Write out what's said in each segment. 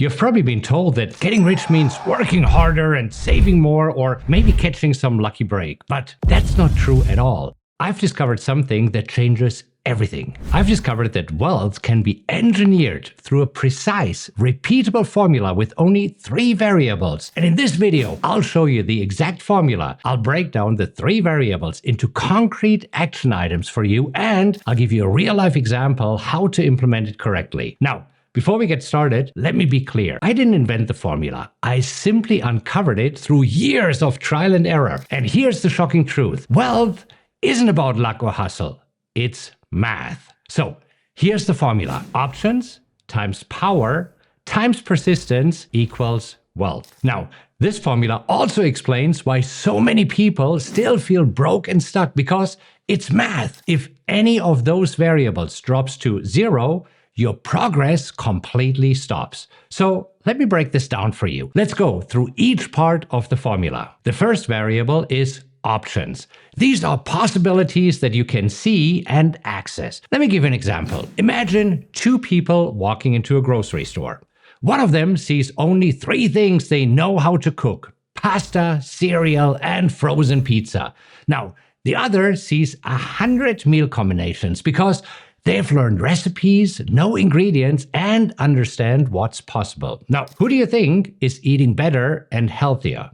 You've probably been told that getting rich means working harder and saving more, or maybe catching some lucky break. But that's not true at all. I've discovered something that changes everything. I've discovered that wealth can be engineered through a precise, repeatable formula with only 3 variables. And in this video, I'll show you the exact formula. I'll break down the 3 variables into concrete action items for you, and I'll give you a real-life example how to implement it correctly. Now, before we get started, let me be clear. I didn't invent the formula. I simply uncovered it through years of trial and error. And here's the shocking truth. Wealth isn't about luck or hustle. It's math. So here's the formula. Options times power times persistence equals wealth. Now, this formula also explains why so many people still feel broke and stuck, because it's math. If any of those variables drops to 0, your progress completely stops. So let me break this down for you. Let's go through each part of the formula. The first variable is options. These are possibilities that you can see and access. Let me give an example. Imagine 2 people walking into a grocery store. One of them sees only 3 things they know how to cook: pasta, cereal, and frozen pizza. Now, the other sees 100 meal combinations because they've learned recipes, know ingredients, and understand what's possible. Now, who do you think is eating better and healthier?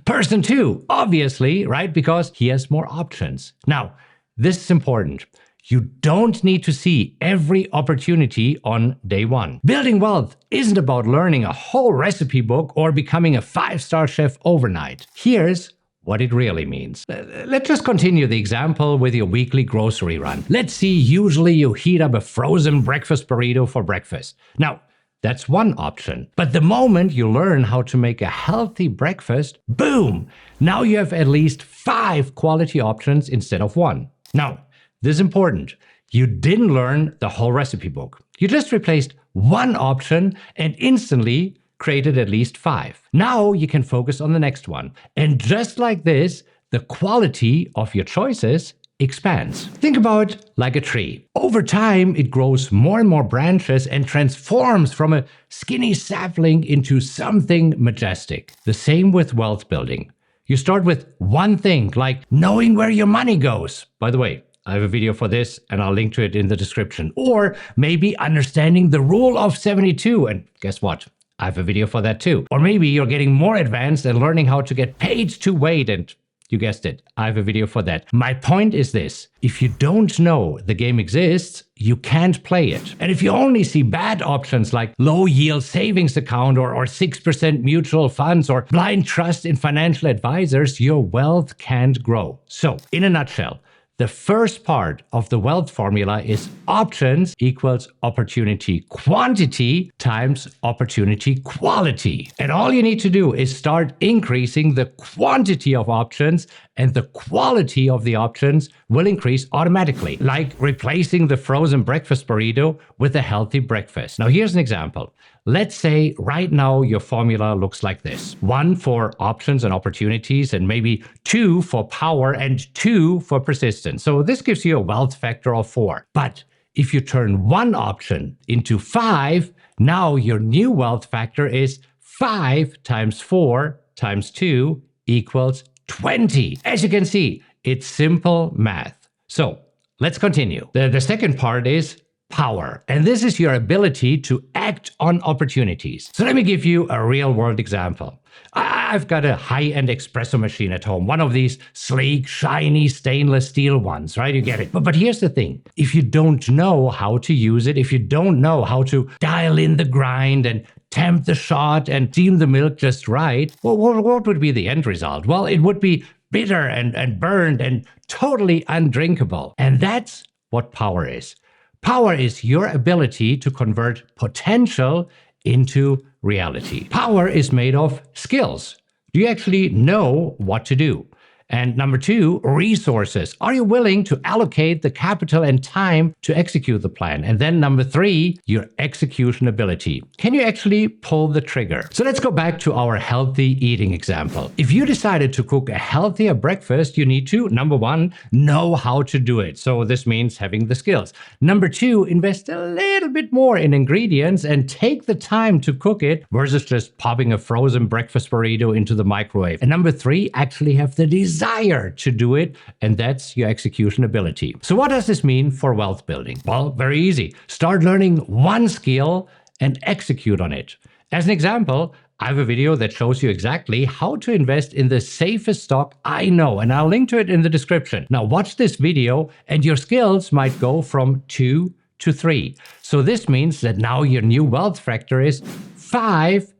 Person 2, obviously, right? Because he has more options. Now, this is important. You don't need to see every opportunity on day 1. Building wealth isn't about learning a whole recipe book or becoming a 5-star chef overnight. Here's what it really means. Let's just continue the example with your weekly grocery run. Let's see, usually you heat up a frozen breakfast burrito for breakfast. Now, that's one option. But the moment you learn how to make a healthy breakfast, boom! Now you have at least 5 quality options instead of 1. Now, this is important. You didn't learn the whole recipe book. You just replaced 1 option and instantly created at least 5. Now you can focus on the next one. And just like this, the quality of your choices expands. Think about it like a tree. Over time, it grows more and more branches and transforms from a skinny sapling into something majestic. The same with wealth building. You start with one thing, like knowing where your money goes. By the way, I have a video for this and I'll link to it in the description. Or maybe understanding the rule of 72. And guess what? I have a video for that too. Or maybe you're getting more advanced and learning how to get paid to wait, and you guessed it, I have a video for that. My point is this: if you don't know the game exists, you can't play it. And if you only see bad options like low yield savings account or 6% mutual funds or blind trust in financial advisors, your wealth can't grow. So in a nutshell, the first part of the wealth formula is options equals opportunity quantity times opportunity quality. And all you need to do is start increasing the quantity of options, and the quality of the options will increase automatically, like replacing the frozen breakfast burrito with a healthy breakfast. Now, here's an example. Let's say right now your formula looks like this: 1 for options and opportunities, and maybe 2 for power and 2 for persistence. So this gives you a wealth factor of 4. But if you turn 1 option into 5, now your new wealth factor is 5 times 4 times 2 equals 20. As you can see, it's simple math. So let's continue. The second part is power. And this is your ability to act on opportunities. So let me give you a real world example. I've got a high-end espresso machine at home, one of these sleek, shiny stainless steel ones, right? You get it. But here's the thing. If you don't know how to use it, if you don't know how to dial in the grind and temp the shot and steam the milk just right, well, what would be the end result? Well, it would be bitter and burned and totally undrinkable. And that's what power is. Power is your ability to convert potential into reality. Power is made of skills. Do you actually know what to do? And number 2, resources. Are you willing to allocate the capital and time to execute the plan? And then number 3, your execution ability. Can you actually pull the trigger? So let's go back to our healthy eating example. If you decided to cook a healthier breakfast, you need to, number 1, know how to do it. So this means having the skills. Number 2, invest a little bit more in ingredients and take the time to cook it versus just popping a frozen breakfast burrito into the microwave. And number 3, actually have the desire to do it, and that's your execution ability. So what does this mean for wealth building? Well, very easy. Start learning one skill and execute on it. As an example, I have a video that shows you exactly how to invest in the safest stock I know, and I'll link to it in the description. Now watch this video and your skills might go from 2 to 3. So this means that now your new wealth factor is 5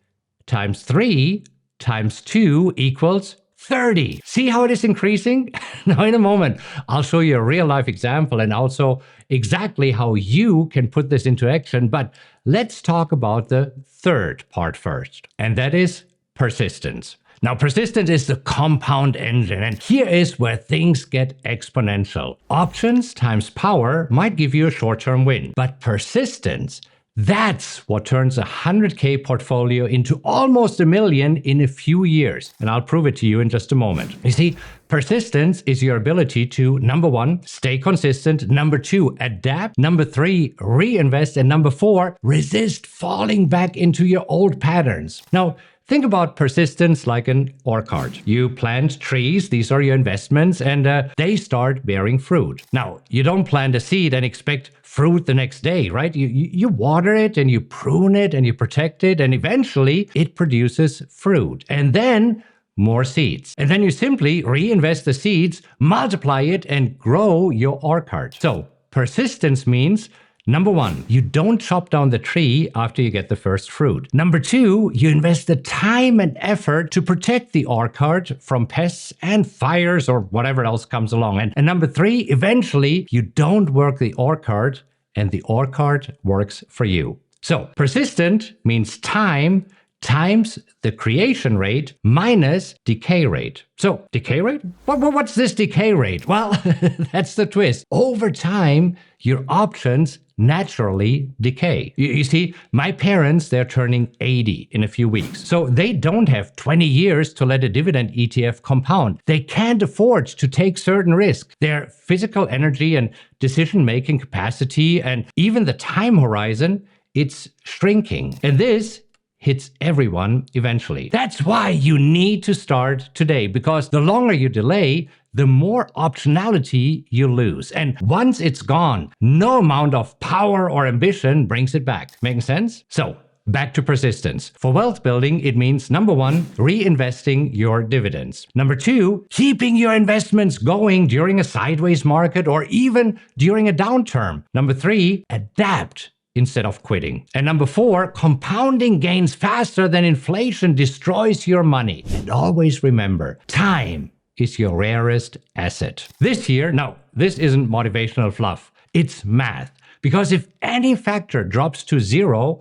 times 3 times 2 equals 30. See how it is increasing? Now in a moment, I'll show you a real life example and also exactly how you can put this into action. But let's talk about the third part first, and that is persistence. Now, persistence is the compound engine, and here is where things get exponential. Options times power might give you a short-term win, but persistence, that's what turns a 100K portfolio into almost $1 million in a few years. And I'll prove it to you in just a moment. You see, persistence is your ability to, number 1, stay consistent, number 2, adapt, number 3, reinvest, and number 4, resist falling back into your old patterns. Now, think about persistence like an orchard. You plant trees, these are your investments, and they start bearing fruit. Now, you don't plant a seed and expect fruit the next day, right? You water it and you prune it and you protect it, and eventually it produces fruit. And then more seeds. And then you simply reinvest the seeds, multiply it, and grow your orchard. So persistence means, number 1, you don't chop down the tree after you get the first fruit. Number 2, you invest the time and effort to protect the orchard from pests and fires or whatever else comes along. And number 3, eventually you don't work the orchard and the orchard works for you. So persistent means time times the creation rate minus decay rate. So decay rate? What's this decay rate? Well, that's the twist. Over time, your options naturally decay. You see, my parents, they're turning 80 in a few weeks. So they don't have 20 years to let a dividend ETF compound. They can't afford to take certain risks. Their physical energy and decision-making capacity and even the time horizon, it's shrinking. And this hits everyone eventually. That's why you need to start today, because the longer you delay, the more optionality you lose. And once it's gone, no amount of power or ambition brings it back. Making sense? So, back to persistence. For wealth building, it means number 1, reinvesting your dividends. Number 2, keeping your investments going during a sideways market or even during a downturn. Number 3, adapt instead of quitting. And number 4, compounding gains faster than inflation destroys your money. And always remember, time is your rarest asset. This year, no, this isn't motivational fluff. It's math. Because if any factor drops to 0,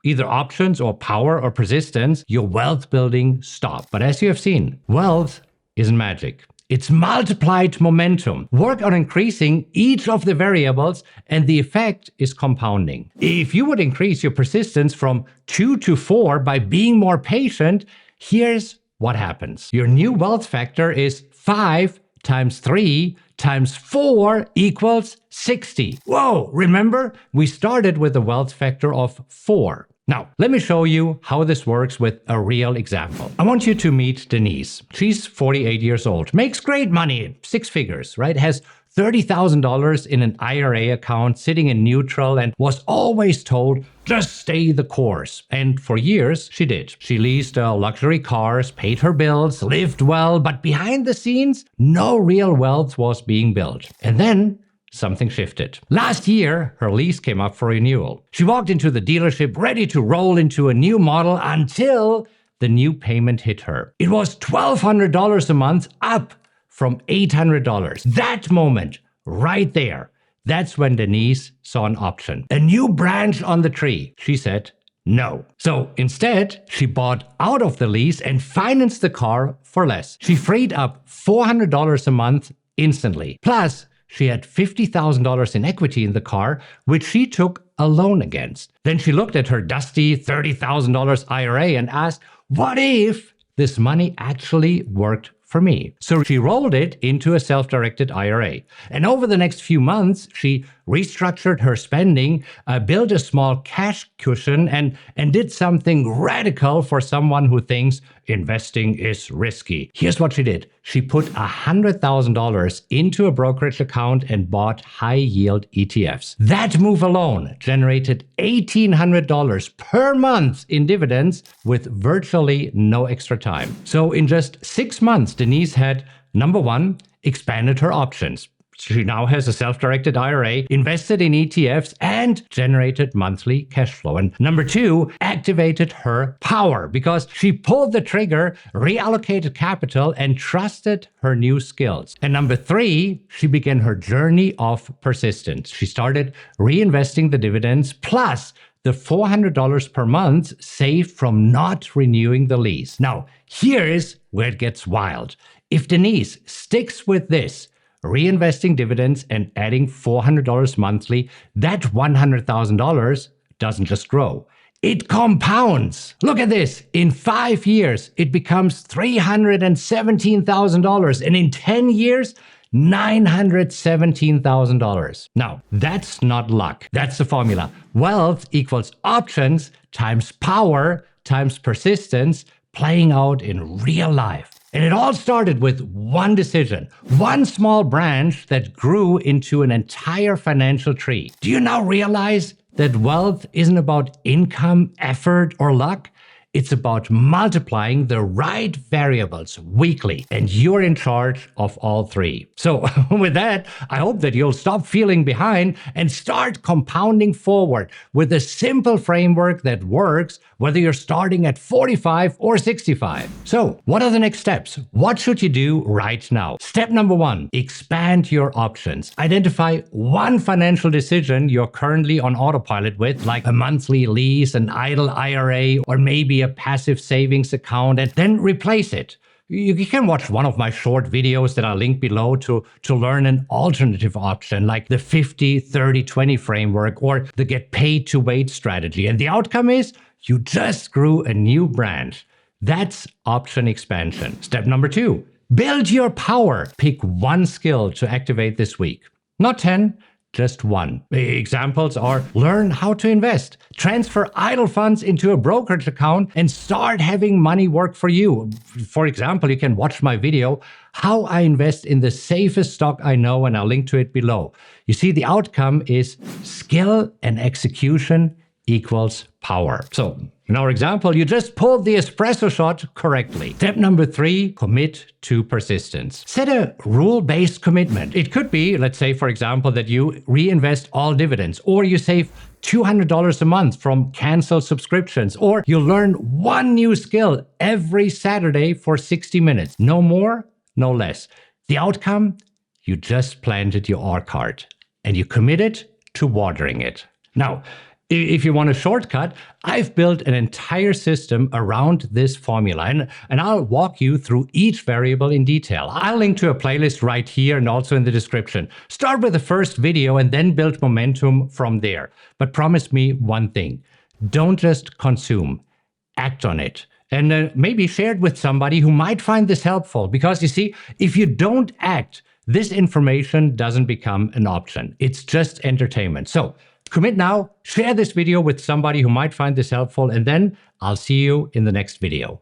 either options or power or persistence, your wealth building stops. But as you have seen, wealth isn't magic. It's multiplied momentum. Work on increasing each of the variables and the effect is compounding. If you would increase your persistence from 2 to 4 by being more patient, here's what happens. Your new wealth factor is 5 times 3 times 4 equals 60. Whoa, remember? We started with a wealth factor of 4. Now, let me show you how this works with a real example. I want you to meet Denise. She's 48 years old, makes great money, 6 figures, right? Has $30,000 in an IRA account sitting in neutral and was always told, just stay the course. And for years, she did. She leased luxury cars, paid her bills, lived well, but behind the scenes, no real wealth was being built. And then something shifted. Last year, her lease came up for renewal. She walked into the dealership ready to roll into a new model until the new payment hit her. It was $1,200 a month, up from $800. That moment, right there, that's when Denise saw an option. A new branch on the tree. She said, No. So instead, she bought out of the lease and financed the car for less. She freed up $400 a month instantly. Plus, she had $50,000 in equity in the car, which she took a loan against. Then she looked at her dusty $30,000 IRA and asked, what if this money actually worked for me? So she rolled it into a self-directed IRA. And over the next few months, she restructured her spending, built a small cash cushion, and did something radical for someone who thinks investing is risky. Here's what she did. She put $100,000 into a brokerage account and bought high-yield ETFs. That move alone generated $1,800 per month in dividends with virtually no extra time. So in just 6 months, Denise had, number one, expanded her options. She now has a self-directed IRA, invested in ETFs, and generated monthly cash flow. And number two, activated her power because she pulled the trigger, reallocated capital, and trusted her new skills. And number three, she began her journey of persistence. She started reinvesting the dividends plus the $400 per month saved from not renewing the lease. Now, here's where it gets wild. If Denise sticks with this, reinvesting dividends and adding $400 monthly, that $100,000 doesn't just grow. It compounds. Look at this. In 5 years, it becomes $317,000. And in 10 years, $917,000. Now, that's not luck. That's the formula. Wealth equals options times power times persistence playing out in real life. And it all started with one decision, one small branch that grew into an entire financial tree. Do you now realize that wealth isn't about income, effort, or luck? It's about multiplying the right variables weekly, and you're in charge of all three. So with that, I hope that you'll stop feeling behind and start compounding forward with a simple framework that works whether you're starting at 45 or 65. So what are the next steps? What should you do right now? Step number one, expand your options. Identify one financial decision you're currently on autopilot with, like a monthly lease, an idle IRA, or maybe a passive savings account, and then replace it. You can watch one of my short videos that I'll link below to learn an alternative option like the 50-30-20 framework or the get paid to wait strategy. And the outcome is you just grew a new branch. That's option expansion. Step number two, build your power. Pick one skill to activate this week. Not 10, just one. Examples are learn how to invest, transfer idle funds into a brokerage account, and start having money work for you. For example, you can watch my video, How I Invest in the Safest Stock I Know, and I'll link to it below. You see, the outcome is skill and execution equals power. So in our example, you just pulled the espresso shot correctly. Step number three, commit to persistence. Set a rule-based commitment. It could be, let's say, for example, that you reinvest all dividends, or you save $200 a month from canceled subscriptions, or you learn one new skill every Saturday for 60 minutes. No more, no less. The outcome, you just planted your orchard and you committed to watering it. Now, if you want a shortcut, I've built an entire system around this formula, and I'll walk you through each variable in detail. I'll link to a playlist right here and also in the description. Start with the first video and then build momentum from there. But promise me one thing, don't just consume, act on it. And maybe share it with somebody who might find this helpful, because you see, if you don't act, this information doesn't become an option. It's just entertainment. So commit now, share this video with somebody who might find this helpful, and then I'll see you in the next video.